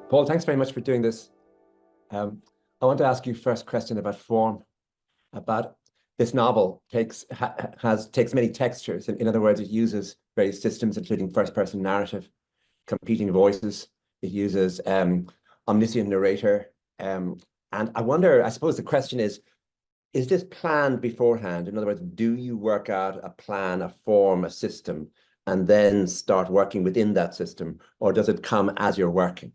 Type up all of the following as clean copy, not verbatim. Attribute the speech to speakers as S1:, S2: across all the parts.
S1: Paul, thanks very much for doing this. Um, I want to ask you first question about form, about this novel takes many textures. In other words, it uses various systems, including first-person narrative, competing voices. It uses omniscient narrator. And I wonder, I suppose the question is this planned beforehand? In other words, do you work out a plan, a form, a system, and then start working within that system, or does it come as you're working?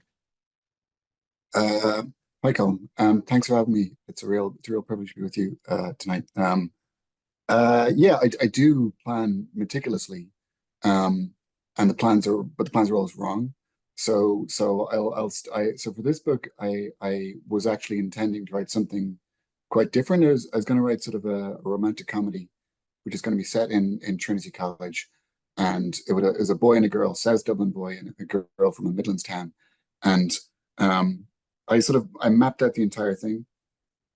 S2: Uh, Hi, Colm. Thanks for having me. It's a real privilege to be with you tonight. Yeah, I do plan meticulously, and but the plans are always wrong. So for this book, I was actually intending to write something quite different. I was going to write sort of a romantic comedy, which is going to be set in Trinity College, and it was a boy and a girl, South Dublin boy and a girl from a Midlands town, and um, I mapped out the entire thing,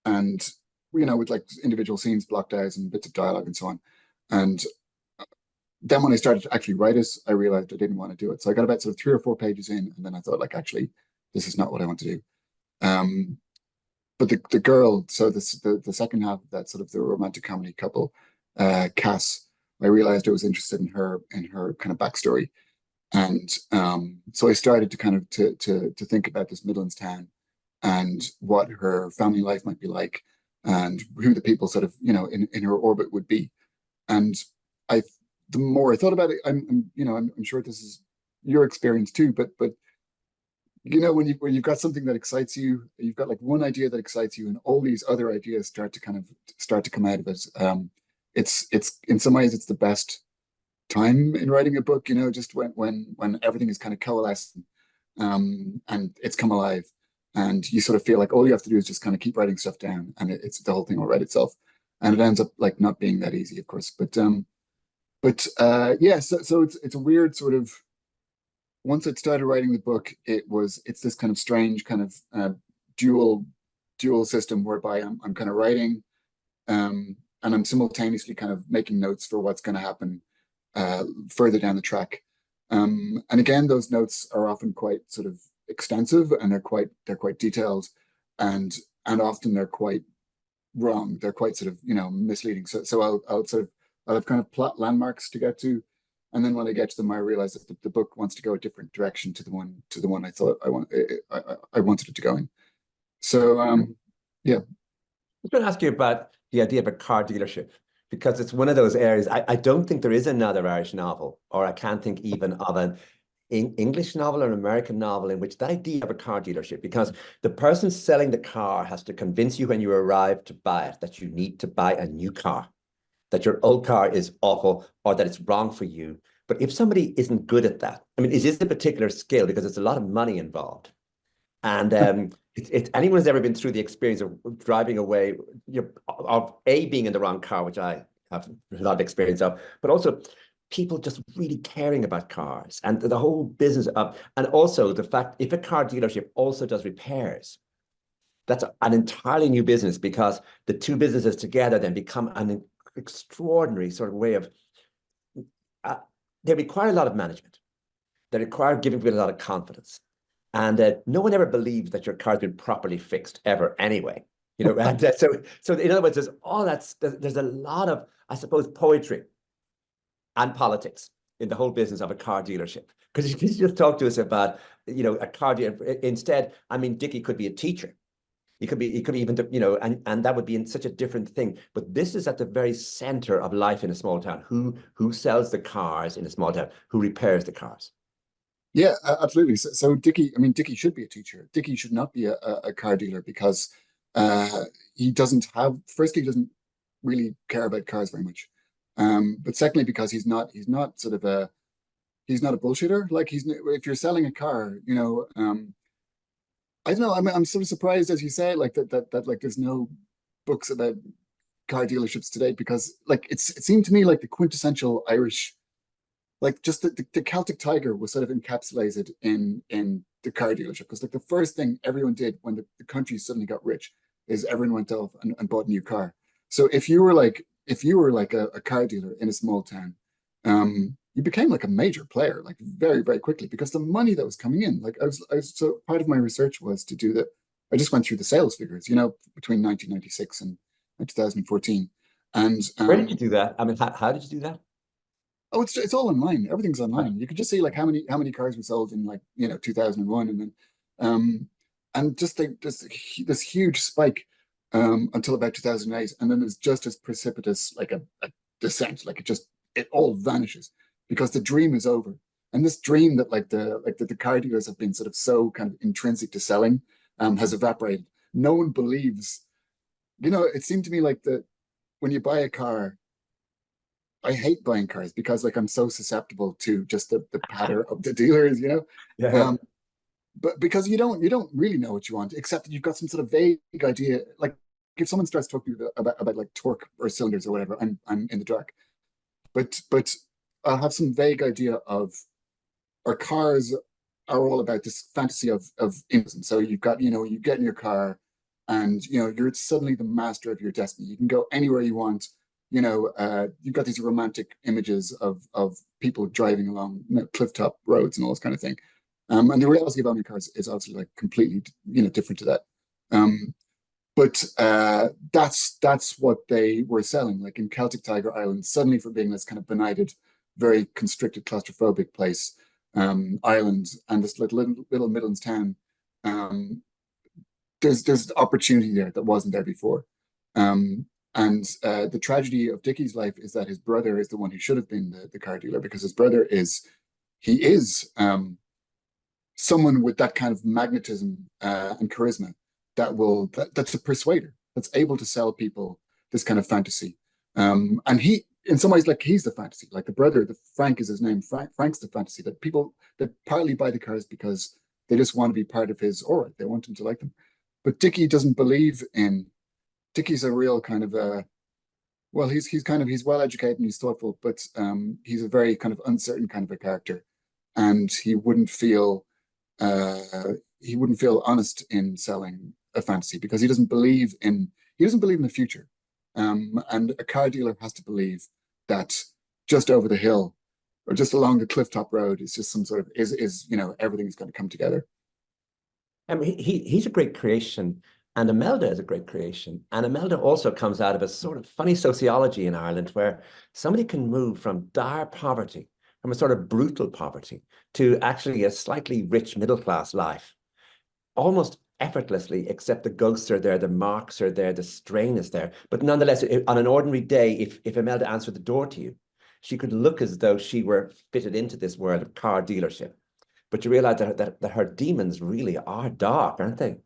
S2: and with like individual scenes blocked out and bits of dialogue and so on. And then when I started to actually write it, I realized I didn't want to do it. So I got about sort of 3 or 4 pages in, and then I thought, like, actually, this is not what I want to do. Um, but the girl, so the second half of that, sort of the romantic comedy couple, Cass, I realized I was interested in her kind of backstory. And so I started to kind of to think about this Midlands town and what her family life might be like, and who the people sort of in her orbit would be. And I, the more I thought about it, I'm sure this is your experience too, but when you've got something that excites you, you've got like one idea that excites you, and all these other ideas start to come out of it. It's in some ways it's the best time in writing a book, just when everything is kind of coalescing, and it's come alive, and you sort of feel like all you have to do is just kind of keep writing stuff down, and it's the whole thing will write itself. And it ends up like not being that easy, of course. Yeah, so it's a weird sort of, once I started writing the book, it's this kind of strange kind of dual dual system whereby I'm kind of writing, and I'm simultaneously kind of making notes for what's going to happen further down the track. And again, those notes are often quite sort of extensive, and they're quite detailed, and often they're quite wrong. They're quite sort of misleading. So I'll have kind of plot landmarks to get to, and then when I get to them, I realize that the book wants to go a different direction to the one I thought I wanted it to go in. So yeah.
S1: I was going to ask you about the idea of a car dealership, because it's one of those areas. I don't think there is another Irish novel, or I can't think even of an English novel or an American novel in which the idea of a car dealership, because the person selling the car has to convince you when you arrive to buy it that you need to buy a new car, that your old car is awful or that it's wrong for you. But if somebody isn't good at that, I mean, it is a particular skill because it's a lot of money involved. And anyone who's ever been through the experience of driving away, of A, being in the wrong car, which I have a lot of experience of, but also people just really caring about cars and the whole business of, and also the fact if a car dealership also does repairs, that's an entirely new business, because the two businesses together then become an extraordinary sort of way of, uh, they require a lot of management. They require giving people a lot of confidence. And no one ever believes that your car's been properly fixed ever anyway. And so in other words, there's a lot of, I suppose, poetry and politics in the whole business of a car dealership. Because you just talk to us about, a car dealer. Instead, I mean, Dickie could be a teacher. He could be even, and that would be in such a different thing. But this is at the very center of life in a small town. Who sells the cars in a small town? Who repairs the cars?
S2: Yeah, absolutely. So Dickie, I mean, Dickie should be a teacher. Dickie should not be a car dealer because he doesn't have, firstly, he doesn't really care about cars very much. But secondly, because he's not sort of he's not a bullshitter. Like if you're selling a car, I don't know. I'm sort of surprised, as you say, like that like there's no books about car dealerships today, because like it seemed to me like the quintessential Irish, like just the Celtic tiger was sort of encapsulated in the car dealership. Because like the first thing everyone did when the country suddenly got rich is everyone went off and bought a new car. So if you were like a car dealer in a small town, you became like a major player, like very, very quickly because the money that was coming in. Like so part of my research was to do that. I just went through the sales figures, between 1996 and 2014. And
S1: Where did you do that? I mean, how did you do that?
S2: oh, it's all online. Everything's
S1: Right.
S2: online. You can just see like how many cars were sold in like 2001, and then just like this huge spike until about 2008, and then there's just as precipitous like a descent. Like it all vanishes because the dream is over. And this dream that the car dealers have been sort of so kind of intrinsic to selling has evaporated. No one believes. It seemed to me like that when you buy a car, I hate buying cars because like I'm so susceptible to just the patter of the dealers.
S1: Yeah.
S2: Um, but because you don't really know what you want, except that you've got some sort of vague idea. Like if someone starts talking about like torque or cylinders or whatever, I'm in the dark. But I'll have some vague idea of our cars are all about this fantasy of innocence. So you get in your car and you're suddenly the master of your destiny. You can go anywhere you want. You've got these romantic images of people driving along clifftop roads and all this kind of thing. And the reality of owning cars is obviously like completely different to that. Um, but that's what they were selling. Like in Celtic Tiger Island, suddenly from being this kind of benighted, very constricted, claustrophobic place, Ireland, and this little Midlands town, um, there's opportunity there that wasn't there before. And the tragedy of Dickie's life is that his brother is the one who should have been the car dealer, because his brother is someone with that kind of magnetism and charisma that's a persuader, that's able to sell people this kind of fantasy. And he, in some ways, like he's the fantasy. Like the brother, Frank is his name. Frank's the fantasy that people that partly buy the cars because they just want to be part of his aura. They want him to like them. But Dickie doesn't believe in. Dickie's a real kind of well, he's well educated and he's thoughtful, but he's a very kind of uncertain kind of a character, and uh, he wouldn't feel honest in selling a fantasy because he doesn't believe in the future. And a car dealer has to believe that just over the hill or just along the clifftop road is just some sort of is everything is going to come together.
S1: I mean, he's a great creation, and Imelda is a great creation. And Imelda also comes out of a sort of funny sociology in Ireland where somebody can move from dire poverty, from a sort of brutal poverty, to actually a slightly rich middle class life, almost effortlessly, except the ghosts are there, the marks are there, the strain is there. But nonetheless, on an ordinary day, if Imelda answered the door to you, she could look as though she were fitted into this world of car dealership. But you realize that her demons really are dark, aren't they?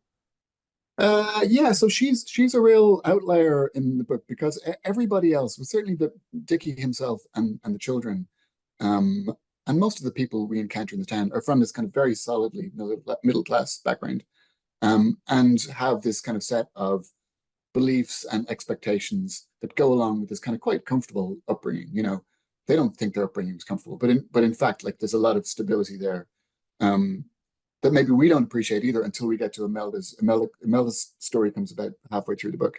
S2: Yeah, so she's a real outlier in the book because everybody else, well, certainly the Dickie himself and the children, um, and most of the people we encounter in the town are from this kind of very solidly middle class background, and have this kind of set of beliefs and expectations that go along with this kind of quite comfortable upbringing. They don't think their upbringing was comfortable, but in fact, like there's a lot of stability there. Um, that maybe we don't appreciate either until we get to Imelda's story comes about halfway through the book,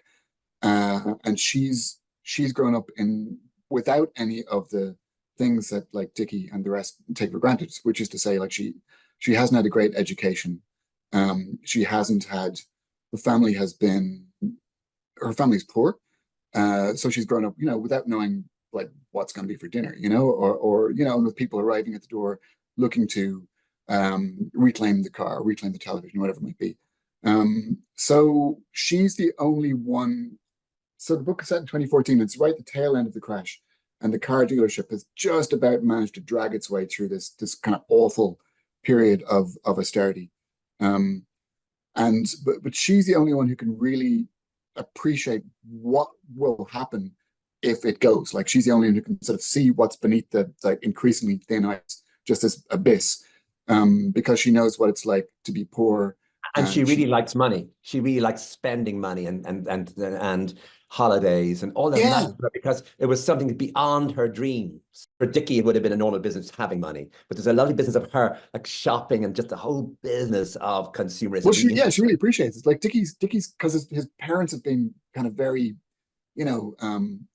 S2: and she's grown up in without any of the things that like Dickie and the rest take for granted, which is to say, like she hasn't had a great education. She hasn't had the family has been her family's poor, so she's grown up, without knowing like what's going to be for dinner, or with people arriving at the door looking to reclaim the car, reclaim the television, whatever it might be. So she's the only one. So the book is set in 2014. It's right at the tail end of the crash, and the car dealership has just about managed to drag its way through this kind of awful period of austerity. Um, but she's the only one who can really appreciate what will happen if it goes. Like she's the only one who can sort of see what's beneath the like increasingly thin ice, just this abyss, because she knows what it's like to be poor.
S1: And she
S2: She
S1: really likes money. She really likes spending money and holidays and all the
S2: Yeah,
S1: magic, because it was something beyond her dreams. For Dickie, it would have been a normal business having money, but there's a lovely business of her like shopping and just the whole business of
S2: well,
S1: consumerism.
S2: she really appreciates it. It's like Dickie's because his parents have been kind of very, you know, um,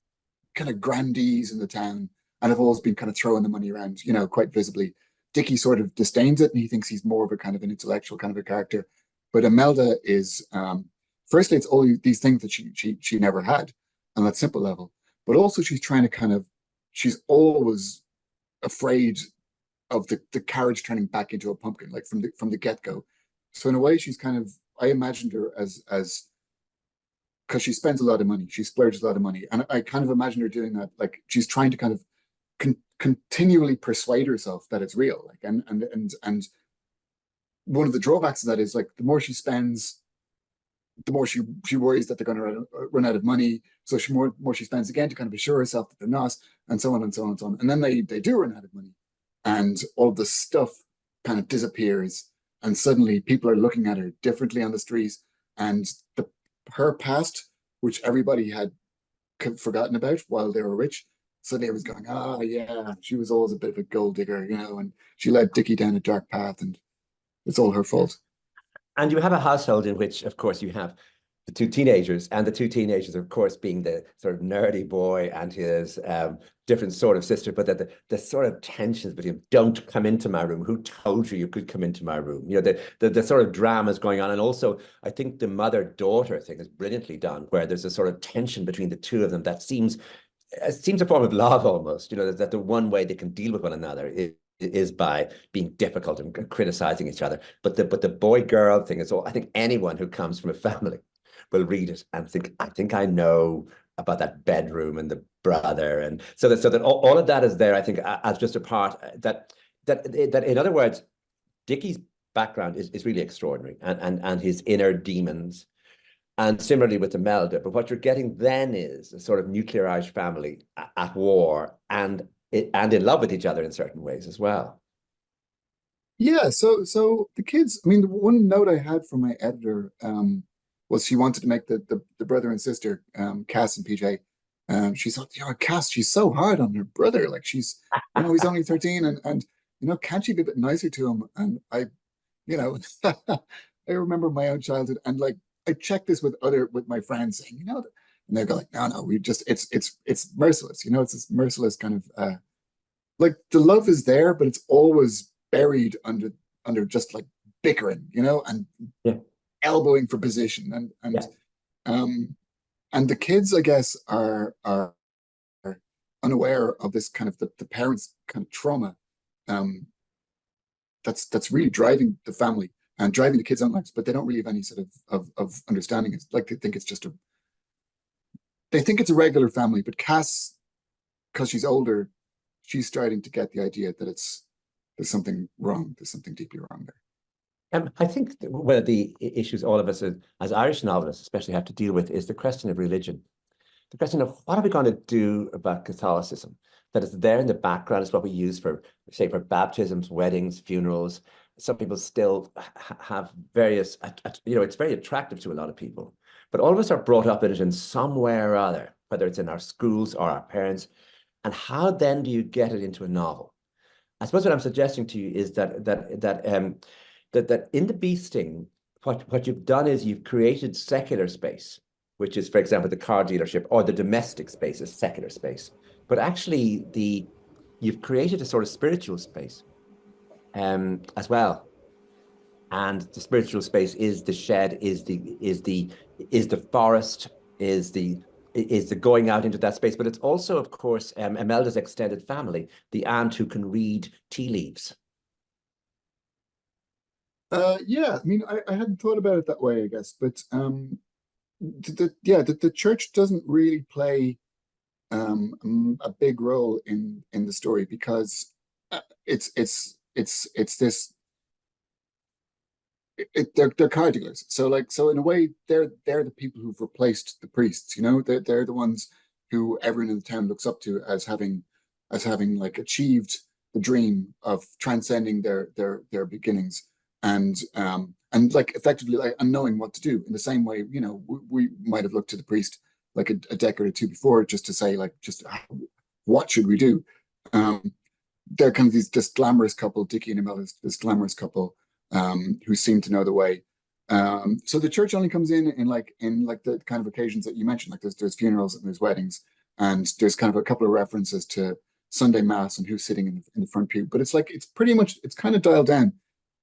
S2: kind of grandees in the town, and have always been kind of throwing the money around, you know, quite visibly. Dickie sort of disdains it, and he thinks he's more of a kind of an intellectual kind of a character. But Imelda is, firstly, it's all these things that she never had on that simple level. But also, she's trying to kind of, she's always afraid of the carriage turning back into a pumpkin, like from the get go. So in a way, she's kind of, I imagined her as because she spends a lot of money, she splurges a lot of money, and I kind of imagine her doing that, like she's trying to kind of continually persuade herself that it's real, like and one of the drawbacks of that is like the more she spends, the more she worries that they're going to run out of money. So she more she spends again to kind of assure herself that they're not, and so on and so on and so on. And then they do run out of money, and all of the stuff kind of disappears, and suddenly people are looking at her differently on the street, and her past, which everybody had forgotten about while they were rich, suddenly everyone's going, oh yeah, she was always a bit of a gold digger, you know, and she led Dickie down a dark path, and it's all her fault.
S1: And you have a household in which, of course, you have the two teenagers, and the two teenagers, of course, being the sort of nerdy boy and his different sort of sister, but that the sort of tensions between don't come into my room. Who told you could come into my room? You know, the sort of dramas going on. And also, I think the mother-daughter thing is brilliantly done, where there's a sort of tension between the two of them that seems it seems a form of love almost, you know, that the one way they can deal with one another is by being difficult and criticizing each other. But the boy girl thing is all, I think anyone who comes from a family will read it and think, I think I know about that bedroom and the brother. And so that all of that is there, I think, as just a part that in other words, Dickie's background is really extraordinary, and his inner demons. And similarly with Imelda, but what you're getting then is a sort of nuclear Irish family at war and in love with each other in certain ways as well.
S2: Yeah, so the kids, I mean, the one note I had from my editor was she wanted to make the brother and sister, Cass and PJ. She thought, you know, Cass, she's so hard on her brother. Like she's, you know, he's only 13, and you know, can't she be a bit nicer to him? And you know, I remember my own childhood, and like I checked this with my friends saying, you know, and they go like, no, we just it's merciless, you know, it's this merciless kind of like the love is there, but it's always buried under just like bickering, you know, and
S1: Yeah,
S2: elbowing for position,
S1: yeah.
S2: um and the kids, I guess, are unaware of this kind of the parents' kind of trauma, um, that's really driving the family and driving the kids' own lives, but they don't really have any sort of understanding. It's like they think it's a regular family, but Cass, because she's older, she's starting to get the idea that there's something wrong, there's something deeply wrong there.
S1: I think one of the issues all of us as Irish novelists especially have to deal with is the question of religion. The question of what are we going to do about Catholicism? That is there in the background. It's what we use for, say, for baptisms, weddings, funerals. Some people still have various, you know, it's very attractive to a lot of people. But all of us are brought up in it in some way or other, whether it's in our schools or our parents. And how then do you get it into a novel? I suppose what I'm suggesting to you is that in the bee sting, what you've done is you've created secular space, which is, for example, the car dealership, or the domestic space is secular space. But actually, you've created a sort of spiritual space as well. And the spiritual space is the shed, is the forest, is the going out into that space. But it's also, of course, Imelda's extended family, the aunt who can read tea leaves.
S2: Yeah, I mean, I hadn't thought about it that way, I guess, but yeah, the church doesn't really play a big role in the story because it's this they're car dealers. So like so in a way they're the people who've replaced the priests. You know, they're the ones who everyone in the town looks up to as having like achieved the dream of transcending their beginnings and like effectively like and knowing what to do in the same way. You know, we might have looked to the priest like a decade or two before just to say like just what should we do. Um, they're kind of this glamorous couple, Dickie and Imelda, this glamorous couple who seem to know the way. So the church only comes in like the kind of occasions that you mentioned, like there's funerals and there's weddings, and there's kind of a couple of references Sunday mass and who's sitting in the front pew. But it's like it's kind of dialed down.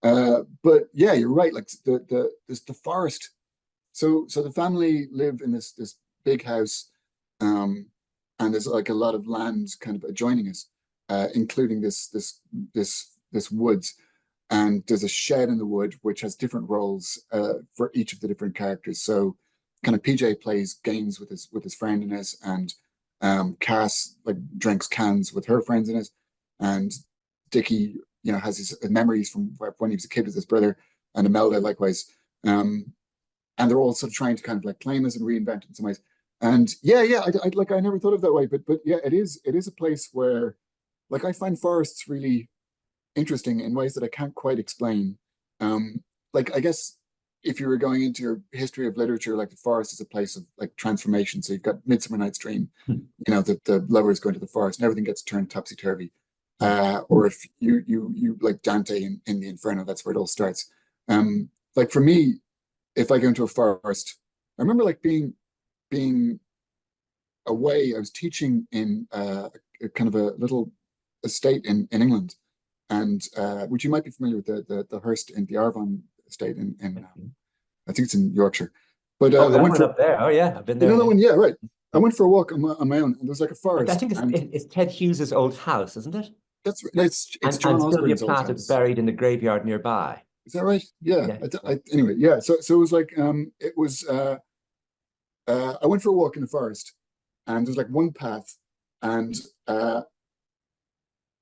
S2: But yeah, you're right. Like the forest. So the family live in this big house, and there's like a lot of land kind of adjoining us, including this woods. And there's a shed in the wood which has different roles for each of the different characters. So kind of PJ plays games with his friend in it, and Cass like drinks cans with her friends in it, and Dickie, has his memories from when he was a kid with his brother, and Imelda likewise. And they're all sort of trying to kind of like claim us and reinvent it in some ways. And I never thought of that way, but yeah, it is a place where like I find forests really interesting in ways that I can't quite explain. Like I guess if you were going into your history of literature, like the forest is a place of like transformation. So you've got Midsummer Night's Dream, the lovers go into the forest and everything gets turned topsy turvy. Or if you like Dante in the Inferno, that's where it all starts. Like for me, if I go into a forest, I remember like being away. I was teaching in a kind of a little estate in England, and which you might be familiar with the Hurst in the Arvon estate in I think it's in Yorkshire. But
S1: Oh,
S2: I
S1: that
S2: went
S1: one
S2: for
S1: up there. Oh, yeah, I've been
S2: you
S1: there.
S2: know that
S1: Yeah.
S2: one, yeah, right. I went for a walk on my own, and there was like a
S1: I
S2: forest,
S1: think
S2: and
S1: it's Ted Hughes's old house, isn't it?
S2: it's John
S1: And Sylvia
S2: Osborne's old
S1: Plath is
S2: house.
S1: buried in the graveyard nearby.
S2: Is that right? Yeah.
S1: Yeah.
S2: Anyway, yeah. So it was like it was I went for a walk in the forest, and there's like one path, and I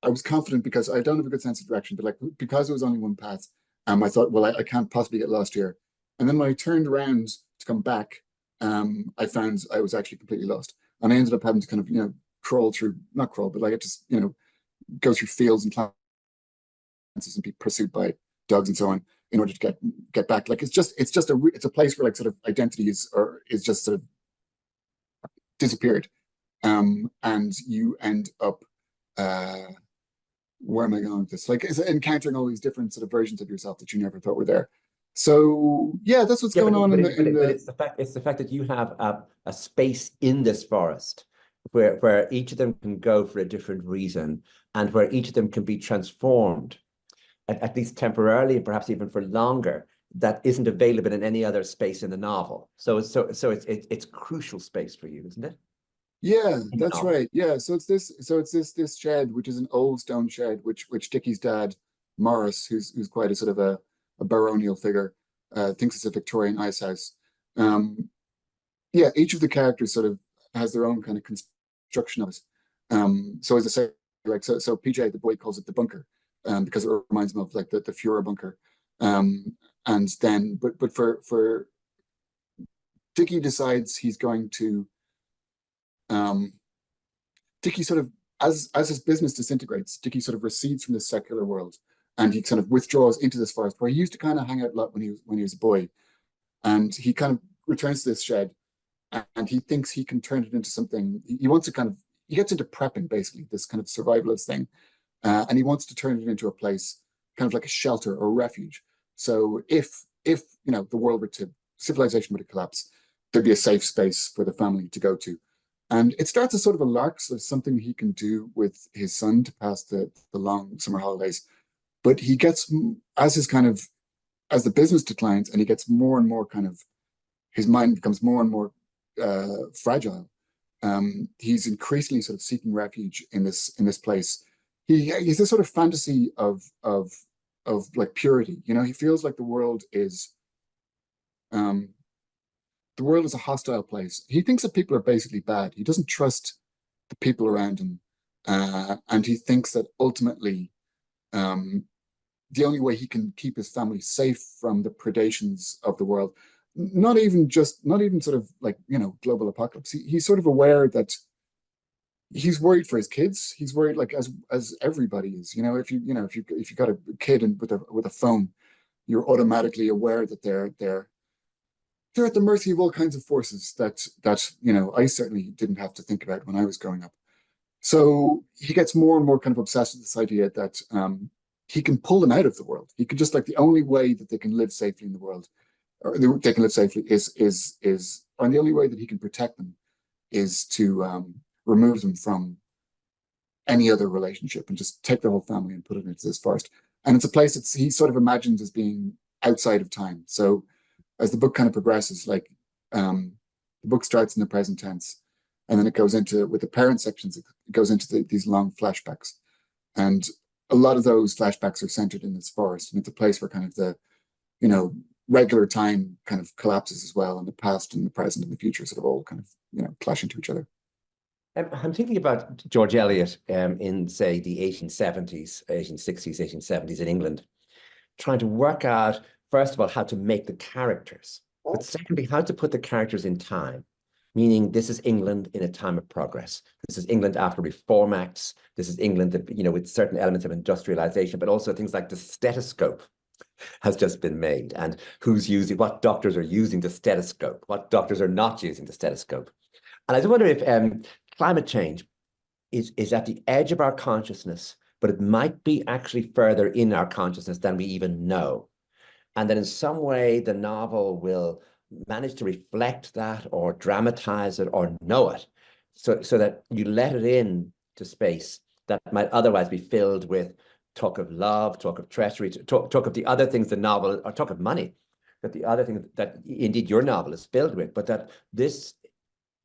S2: was confident because I don't have a good sense of direction, but like because it was only one path, I thought, well, I can't possibly get lost here. And then when I turned around to come back, I found I was actually completely lost, and I ended up having to kind of crawl through, not crawl, but like I just go through fields and plants and be pursued by dogs and so on in order to get back. Like it's a place where like sort of identity is just sort of disappeared, and you end up uh where am I going with this? Like, is encountering all these different sort of versions of yourself that you never thought were there. So yeah, that's what's
S1: Yeah,
S2: going on
S1: but it's the fact that you have a space in this forest where each of them can go for a different reason and where each of them can be transformed at least temporarily and perhaps even for longer, that isn't available in any other space in the novel. So it's crucial space for you, isn't it?
S2: Yeah,
S1: In the
S2: that's
S1: novel.
S2: right. Yeah, so it's this shed, which is an old stone shed, which Dickie's dad, Morris, who's quite a sort of a baronial figure, thinks it's a Victorian ice house. Um, yeah, each of the characters sort of has their own kind of construction of it. So as I say, like so PJ the boy calls it the bunker, because it reminds him of like the Fuhrer bunker. And then but for Dickie decides he's going to um Dickie sort of as his business disintegrates, Dickie sort of recedes from the secular world, and he kind of withdraws into this forest where he used to kind of hang out a lot when he was a boy, and he kind of returns to this shed, and he thinks he can turn it into something. He wants to kind of he gets into prepping basically this kind of survivalist thing, and he wants to turn it into a place kind of like a shelter or refuge. So if the world were to civilization were to collapse, there'd be a safe space for the family to go to. And it starts as sort of a lark, so something he can do with his son to pass the long summer holidays. But he gets as his kind of as the business declines and he gets more and more kind of his mind becomes more and more fragile. He's increasingly sort of seeking refuge in this place. He's this sort of fantasy of like purity. He feels like um, the world is a hostile place. He thinks that people are basically bad. He doesn't trust the people around him, and he thinks that ultimately um, the only way he can keep his family safe from the predations of the world, not even sort of like global apocalypse. He's sort of aware that he's worried for his kids. He's worried like as everybody is. If you got a kid and with a phone, you're automatically aware that they're at the mercy of all kinds of forces that I certainly didn't have to think about when I was growing up. So he gets more and more kind of obsessed with this idea that he can pull them out of the world. He can just like the only way that they can live safely in the world, or they can live safely and the only way that he can protect them is to remove them from any other relationship and just take the whole family and put it into this forest. And it's a place that he sort of imagines as being outside of time. So as the book kind of progresses, like the book starts in the present tense, and then it goes into, with the parent sections, it goes into these long flashbacks. And a lot of those flashbacks are centered in this forest. And it's a place where kind of the, regular time kind of collapses as well. And the past and the present and the future sort of all kind of, clash into each other.
S1: I'm thinking about George Eliot in, say, the 1870s, 1860s, 1870s in England, trying to work out, first of all, how to make the characters, but secondly, how to put the characters in time, meaning this is England in a time of progress. This is England after Reform Acts. This is England that, with certain elements of industrialization, but also things like the stethoscope has just been made, and who's using, what doctors are using the stethoscope, what doctors are not using the stethoscope. And I just wonder if climate change is at the edge of our consciousness, but it might be actually further in our consciousness than we even know. And that in some way the novel will manage to reflect that or dramatize it or know it, so that you let it in to space that might otherwise be filled with talk of love, talk of treachery, talk of the other things the novel, or talk of money, that the other things that indeed your novel is filled with, but that this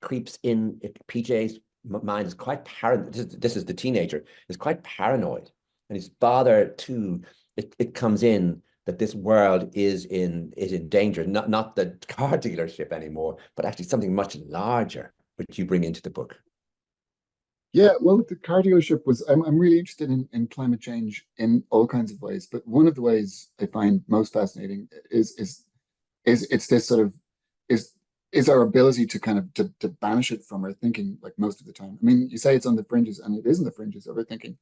S1: creeps in. PJ's mind is quite paranoid. This is the teenager, is quite paranoid, and his father too. It comes in that this world is in danger, not the car dealership anymore, but actually something much larger, which you bring into the book.
S2: Yeah, well, the car dealership was, I'm really interested in climate change in all kinds of ways, but one of the ways I find most fascinating is it's this sort of, is our ability to kind of to banish it from our thinking, like, most of the time. I mean, you say it's on the fringes, and it is on the fringes of our thinking,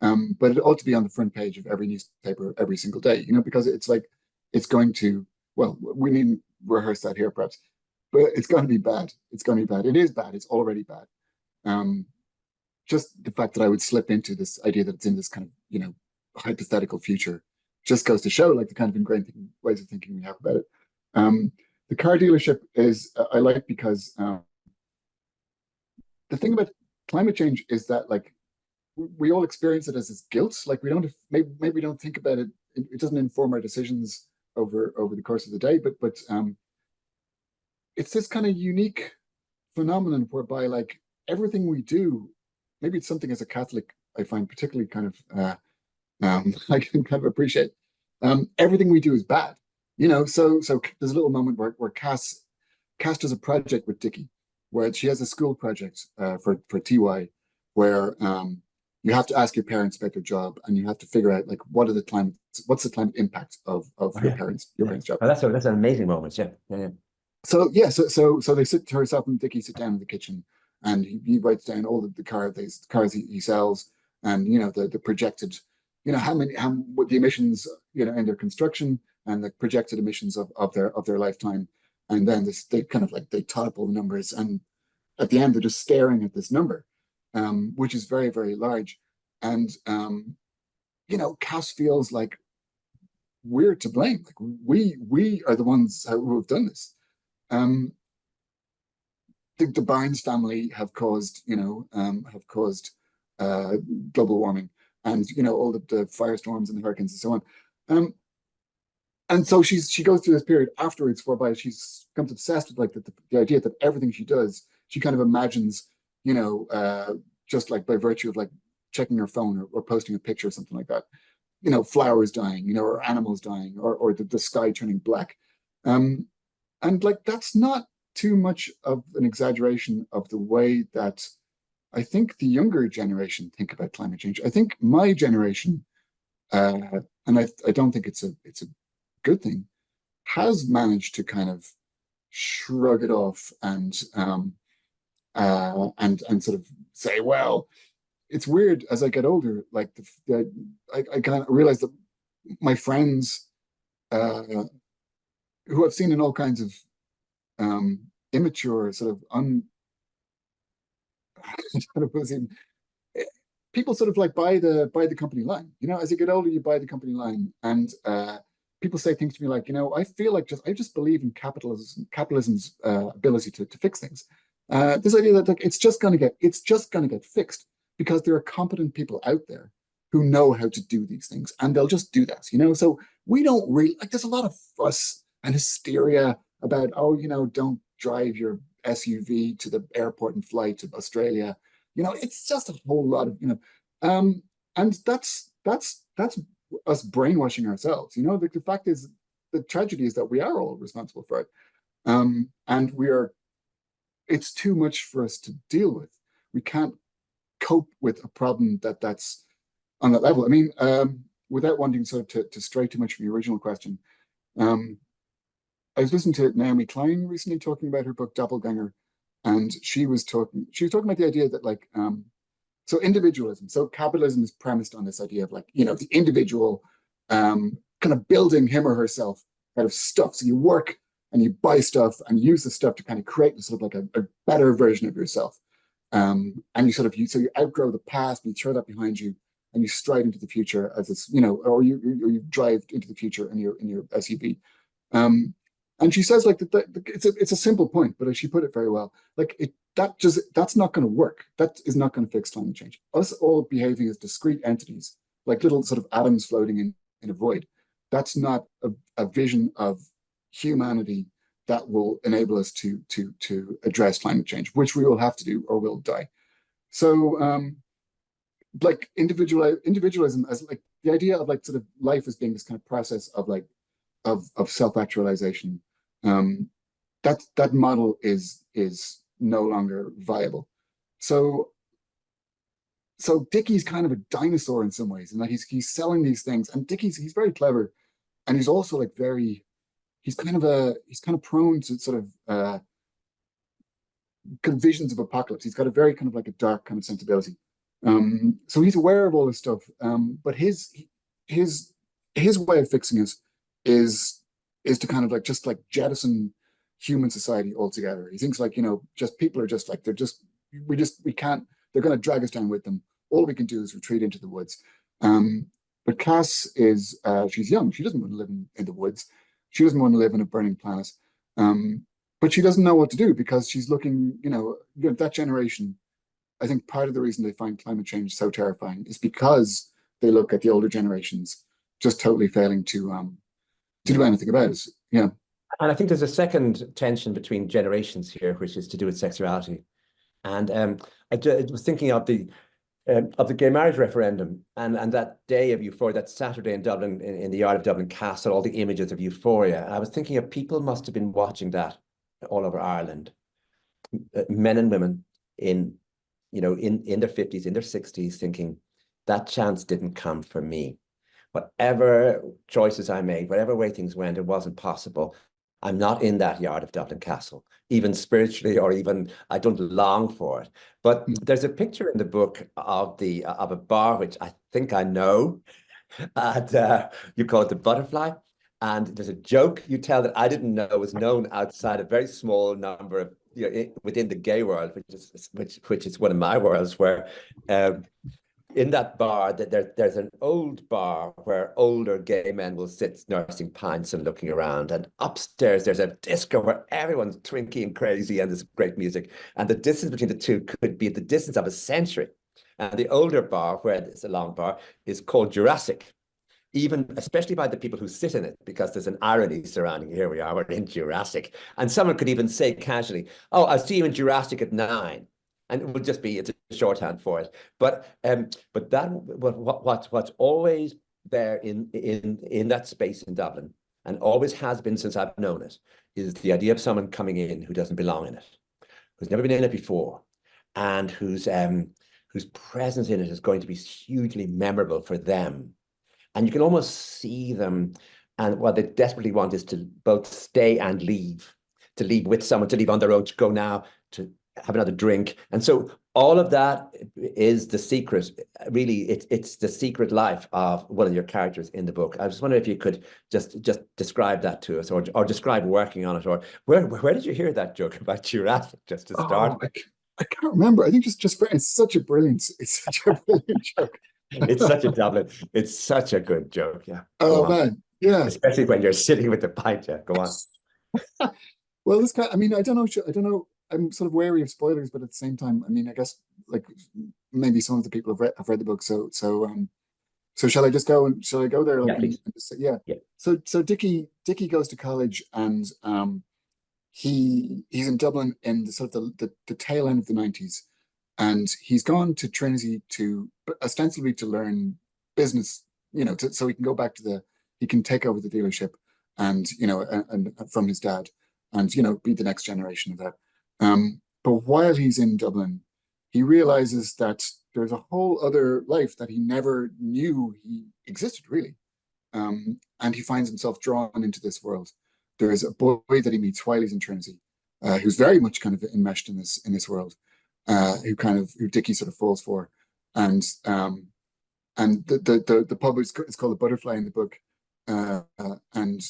S2: but it ought to be on the front page of every newspaper every single day, because it's like, it's going to, well, we needn't rehearse that here perhaps, but it's going to be bad. It's going to be bad. It is bad. It's already bad. Just the fact that I would slip into this idea that it's in this kind of, hypothetical future just goes to show, like, the kind of ingrained ways of thinking we have about it. The car dealership is, I like, because the thing about climate change is that, like, we all experience it as this guilt. Like, we don't, maybe we don't think about it. It doesn't inform our decisions over the course of the day, but it's this kind of unique phenomenon whereby, like, everything we do, maybe it's something as a Catholic I find particularly kind of I can kind of appreciate. Everything we do is bad, So there's a little moment where Cass does a project with Dickie, where she has a school project for TY, where you have to ask your parents about their job, and you have to figure out, like, what's the climate impact of your parents' job.
S1: Oh, that's an amazing moment. Yeah.
S2: So they sit, herself and Dickie sit down in the kitchen, and he writes down all the cars he sells, and the projected, what the emissions, in their construction, and the projected emissions of their lifetime. And then they kind of, like, they tot up all the numbers, and at the end they're just staring at this number, which is very, very large. And Cass feels like we're to blame. Like, we are the ones who have done this. The Barnes family have caused global warming, and all the firestorms and the hurricanes and so on. And so she goes through this period afterwards whereby she's becomes obsessed with, like, the idea that everything she does, she kind of imagines, just, like, by virtue of, like, checking her phone or posting a picture or something like that, flowers dying, or animals dying, or the sky turning black. And, like, that's not too much of an exaggeration of the way that I think the younger generation think about climate change. I think my generation, and I don't think it's a good thing, has managed to kind of shrug it off and sort of say, well, it's weird as I get older. Like, I kind of realize that my friends, who I've seen in all kinds of immature, sort of people sort of, like, buy the company line. As you get older, you buy the company line, and people say things to me like, I feel like I just believe in capitalism's ability to fix things. This idea that, like, it's just gonna get fixed. because there are competent people out there who know how to do these things, and they'll just do that, you know? So we don't really, like, there's a lot of fuss and hysteria about, oh, you know, don't drive your SUV to the airport and fly to Australia. You know, it's just a whole lot of, you know, and that's us brainwashing ourselves. You know, the fact is, the tragedy is that we are all responsible for it. And it's too much for us to deal with. We can't cope with a problem that's on that level. I mean, without wanting sort of to stray too much from the original question, I was listening to Naomi Klein recently talking about her book Doppelganger, and she was talking about the idea that, like, so individualism, so capitalism is premised on this idea of, like, you know, the individual kind of building him or herself out of stuff. So you work and you buy stuff and use the stuff to kind of create sort of like a better version of yourself. And so you outgrow the past and you throw that behind you and you stride into the future as this, you know, or you drive into the future in your SUV. And she says, like, that it's a simple point, but she put it very well. Like, that's not going to work. That is not going to fix climate change. Us all behaving as discrete entities, like little sort of atoms floating in a void. That's not a vision of humanity that will enable us to address climate change, which we will have to do or we'll die. So, like, individualism as, like, the idea of, like, sort of life as being this kind of process of, like, of self-actualization. That model is no longer viable. So Dickie's kind of a dinosaur in some ways, and that he's selling these things. And he's very clever, and he's also, like, he's kind of prone to sort of visions of apocalypse. He's got a very kind of, like, a dark kind of sensibility. So he's aware of all this stuff. But his way of fixing it is to kind of, like, just, like, jettison human society altogether. He thinks, like, you know, just people are just, like, we can't, they're going to drag us down with them. All we can do is retreat into the woods. But Cass is, she's young. She doesn't want to live in the woods. She doesn't want to live in a burning planet. But she doesn't know what to do because she's looking, you know, that generation. I think part of the reason they find climate change so terrifying is because they look at the older generations just totally failing to do anything about it. Yeah.
S1: And I think there's a second tension between generations here, which is to do with sexuality. And I was thinking of the gay marriage referendum and that day of euphoria, that Saturday in Dublin, in the yard of Dublin Castle, all the images of euphoria. And I was thinking of people must have been watching that all over Ireland, men and women in their 50s, in their 60s, thinking that chance didn't come for me. Whatever choices I made, whatever way things went, it wasn't possible. I'm not in that yard of Dublin Castle, even spiritually, or even I don't long for it. But there's a picture in the book of a bar, which I think I know, and you call it the Butterfly. And there's a joke you tell that I didn't know was known outside a very small number of, within the gay world, which is one of my worlds, where in that bar, that there's an old bar where older gay men will sit nursing pints and looking around. And upstairs, there's a disco where everyone's twinky and crazy and there's great music. And the distance between the two could be the distance of a century. And the older bar, where it's a long bar, is called Jurassic, especially by the people who sit in it, because there's an irony surrounding, here we are, we're in Jurassic. And someone could even say casually, oh, I'll see you in Jurassic at 9. And it would just be, it's a shorthand for it. But what's always there in that space in Dublin, and always has been since I've known it, is the idea of someone coming in who doesn't belong in it, who's never been in it before, and whose presence in it is going to be hugely memorable for them. And you can almost see them, and what they desperately want is to both stay and leave, to leave with someone, to leave on their own, to go now, to have another drink. And so all of that is the secret. Really, it's the secret life of one of your characters in the book. I was wondering if you could just describe that to us, or describe working on it, or where did you hear that joke about Jurassic, just to start?
S2: I can't remember. I think it's such a brilliant joke.
S1: It's such a Dublin. It's such a good joke. Yeah.
S2: Oh man, yeah.
S1: Especially when you're sitting with the pint. Yeah. Go on.
S2: Well, I mean, I don't know. I'm sort of wary of spoilers, but at the same time, I mean, I guess like maybe some of the people have read the book, so shall I just go and shall I go there
S1: Yeah,
S2: like
S1: please.
S2: and just say, yeah.
S1: Yeah.
S2: So Dickie goes to college and he's in Dublin in the sort of the tail end of the 90s, and he's gone to Trinity to ostensibly to learn business, so he can go back to he can take over the dealership and and from his dad and be the next generation of that. But while he's in Dublin, he realizes that there's a whole other life that he never knew he existed really. And he finds himself drawn into this world. There is a boy that he meets while he's in Trinity, who's very much kind of enmeshed in this world, who Dickie sort of falls for, and the pub is called the Butterfly in the book, and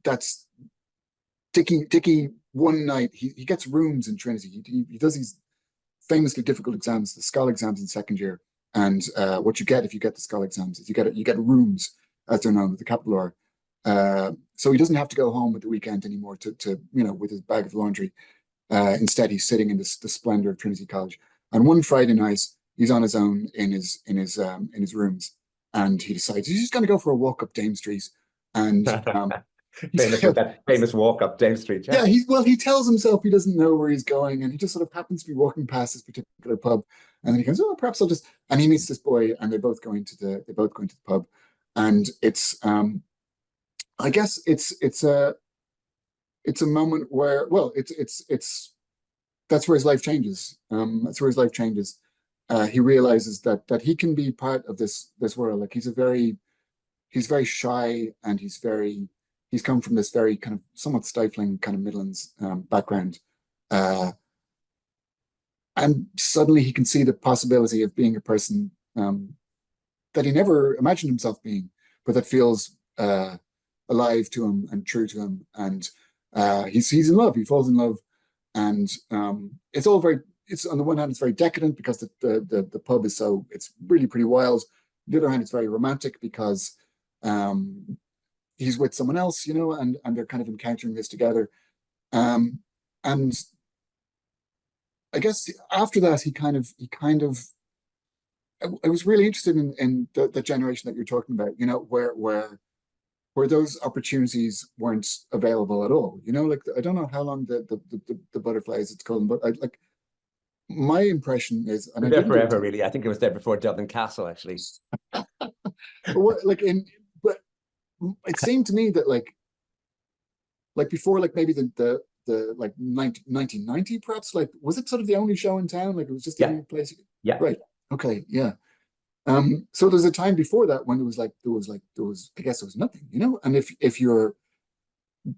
S2: that's Dickie. One night he gets rooms in Trinity. He does these famously difficult exams, the Scholl exams in second year, and what you get if you get the Scholl exams is you get rooms as they're known with the capital R. So he doesn't have to go home at the weekend anymore to with his bag of laundry. Instead, he's sitting in the splendor of Trinity College. And one Friday night, he's on his own in his rooms, and he decides he's just going to go for a walk up Dame Street. And
S1: Famous with that famous walk up Dame Street. Yeah.
S2: yeah, he tells himself he doesn't know where he's going, and he just sort of happens to be walking past this particular pub, and then he goes, "Oh, perhaps I'll just." And he meets this boy, and they're both going to the pub, and it's I guess it's a moment where, well, it's that's where his life changes. That's where his life changes. He realizes that he can be part of this world. Like he's very shy, and he's come from this very kind of somewhat stifling kind of Midlands background. Uh, and suddenly he can see the possibility of being a person that he never imagined himself being, but that feels alive to him and true to him. And he's in love. He falls in love, and it's all very. It's on the one hand, it's very decadent because the pub is it's really pretty wild. On the other hand, it's very romantic because he's with someone else, and they're kind of encountering this together. And I guess after that, he kind of. I was really interested in the generation that you're talking about, where those opportunities weren't available at all. Like I don't know how long the butterflies it's called, but like my impression is, and I
S1: There
S2: didn't go
S1: forever,
S2: to,
S1: really. I think it was there before Dublin Castle, actually.
S2: but it seemed to me that like before, like maybe the like 1990 perhaps, like was it sort of the only show in town? Like it was just the
S1: Yeah.
S2: only place.
S1: Yeah.
S2: Right. Okay. Yeah. So there's a time before that when I guess there was nothing, and if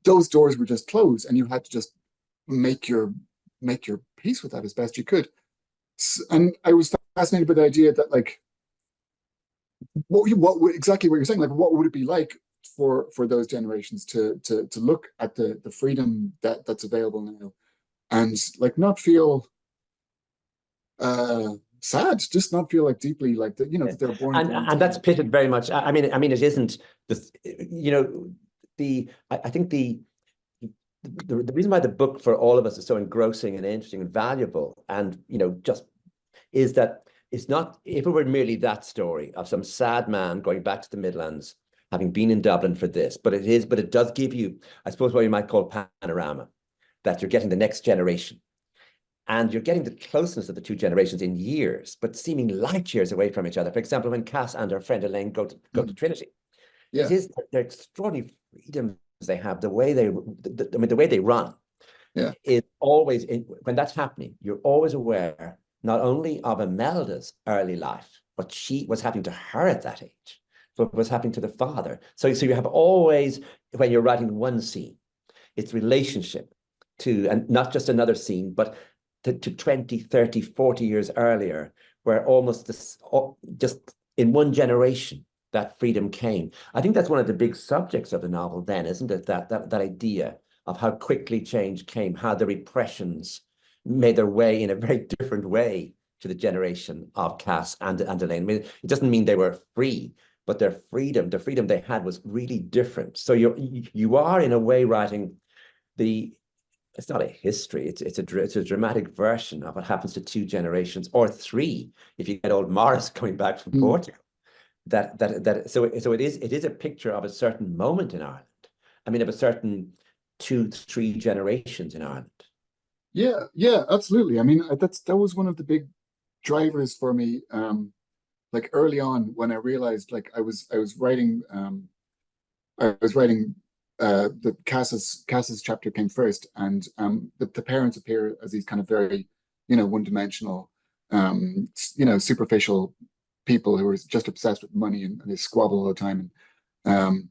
S2: those doors were just closed and you had to just make your peace with that as best you could. And I was fascinated by the idea that like exactly what you're saying, like what would it be like for those generations to look at the freedom that's available now and like not feel sad, just not feel like deeply like that, that they're born at the wrong
S1: And that's
S2: time.
S1: pitted very much. I mean, it isn't this, I think the reason why the book for all of us is so engrossing and interesting and valuable, and just is that it's not, if it were merely that story of some sad man going back to the Midlands, having been in Dublin for this, but it does give you, I suppose, what you might call panorama, that you're getting the next generation. And you're getting the closeness of the two generations in years, but seeming light years away from each other. For example, when Cass and her friend Elaine go to Trinity,
S2: Yeah.
S1: it is their extraordinary freedoms they have, the way they run.
S2: Yeah.
S1: Is always, when that's happening, you're always aware not only of Imelda's early life, what was happening to her at that age, but what's happening to the father. So you have always, when you're writing one scene, its relationship to, and not just another scene, but to 20, 30, 40 years earlier, where almost this, just in one generation, that freedom came. I think that's one of the big subjects of the novel then, isn't it? That idea of how quickly change came, how the repressions made their way in a very different way to the generation of Cass and Elaine. I mean, it doesn't mean they were free, but the freedom they had was really different. So you are in a way writing the it's not a history. It's a dramatic version of what happens to two generations or three if you get old Morris coming back from
S2: Mm.
S1: Portugal. So it is a picture of a certain moment in Ireland. I mean, of a certain 2, 3 generations in Ireland.
S2: Yeah, yeah, absolutely. I mean, that was one of the big drivers for me. Like early on when I realized like I was writing the Cass's chapter came first, and the parents appear as these kind of very, one-dimensional, superficial people who are just obsessed with money, and they squabble all the time. And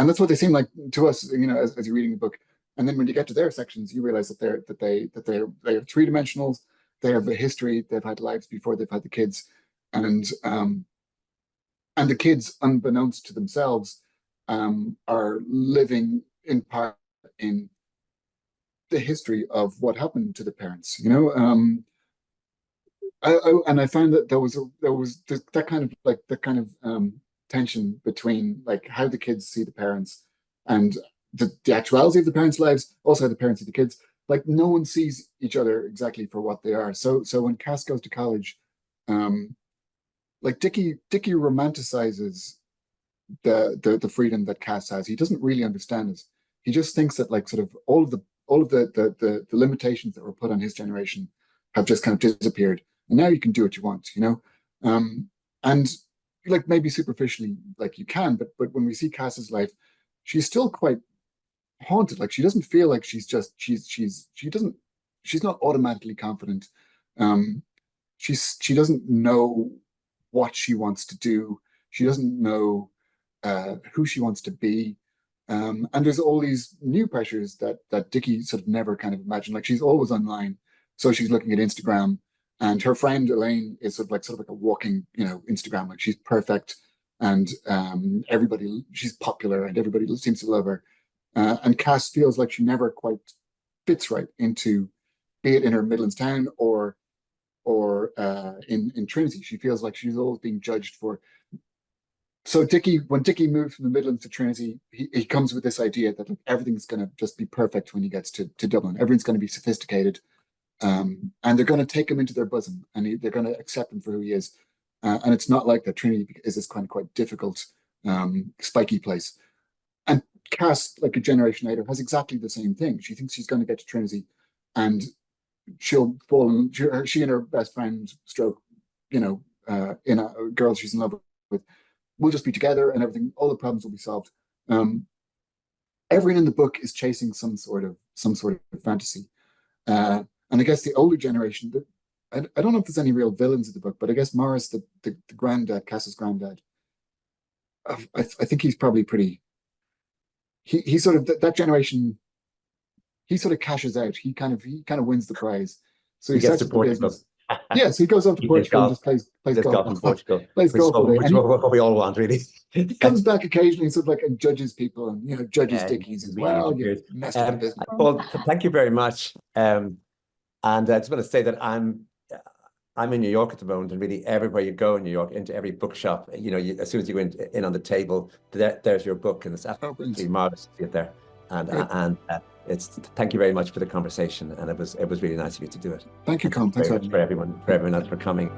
S2: that's what they seem like to us, as you're reading the book. And then when you get to their sections, you realize they are three-dimensionals. They have a history. They've had lives before they've had the kids, and the kids, unbeknownst to themselves, are living in part in the history of what happened to the parents. I found that there was that kind of tension between like how the kids see the parents and the actuality of the parents' lives, also how the parents see the kids. Like no one sees each other exactly for what they are. So when Cass goes to college, um, like Dickie romanticizes the freedom that Cass has. He doesn't really understand it. He just thinks that like sort of all of the limitations that were put on his generation have just kind of disappeared, and now you can do what you want. And like maybe superficially, like you can, but when we see Cass's life, she's still quite haunted. Like she doesn't feel like she's not automatically confident. Um, she doesn't know what she wants to do. She doesn't know who she wants to be. And there's all these new pressures that Dickie sort of never kind of imagined. Like she's always online, so she's looking at Instagram, and her friend Elaine is sort of like a walking, Instagram. Like she's perfect, and she's popular, and everybody seems to love her. And Cass feels like she never quite fits right into, be it in her Midlands town or in Trinity. She feels like she's always being judged for. So when Dickie moved from the Midlands to Trinity, he comes with this idea that like, everything's going to just be perfect when he gets to Dublin. Everything's going to be sophisticated, and they're going to take him into their bosom, and they're going to accept him for who he is. And it's not like that Trinity is this kind of quite difficult, spiky place. And Cass, like a generation later, has exactly the same thing. She thinks she's going to get to Trinity, and she'll fall in. She and her best friend, stroke, in a girl she's in love with, will just be together, and everything. All the problems will be solved. Um, Everyone in the book is chasing some sort of fantasy, and I guess the older generation. I don't know if there's any real villains in the book, but I guess Morris, the granddad, Cass's granddad, I think he's probably pretty. He sort of that generation. He sort of cashes out. He kind of wins the prize. So
S1: He
S2: he
S1: gets
S2: sets
S1: to
S2: up the
S1: Portugal.
S2: business. Yeah, so he goes off to
S1: He plays
S2: Portugal and
S1: golf.
S2: just plays
S1: Plays
S2: golf,
S1: golf in Portugal,
S2: plays
S1: which is
S2: golf all day, and he
S1: what we all want, really.
S2: comes back occasionally and sort of like and judges people and judges
S1: Yeah,
S2: Dickie and
S1: it's
S2: says,
S1: really
S2: "Well, you
S1: weird.
S2: messed up the business."
S1: Paul, thank you very much. And I just want to say that I'm in New York at the moment, and really everywhere you go in New York, into every bookshop, as soon as you go in on the table, there's your book, and it's
S2: Oh, brilliant!
S1: absolutely marvelous to see it there. And
S2: Great.
S1: it's thank you very much for the conversation, and it was really nice of you to do it.
S2: Thank you,
S1: And thank
S2: Colm.
S1: you
S2: Thanks
S1: very
S2: for
S1: much
S2: having
S1: for
S2: me.
S1: everyone else for coming.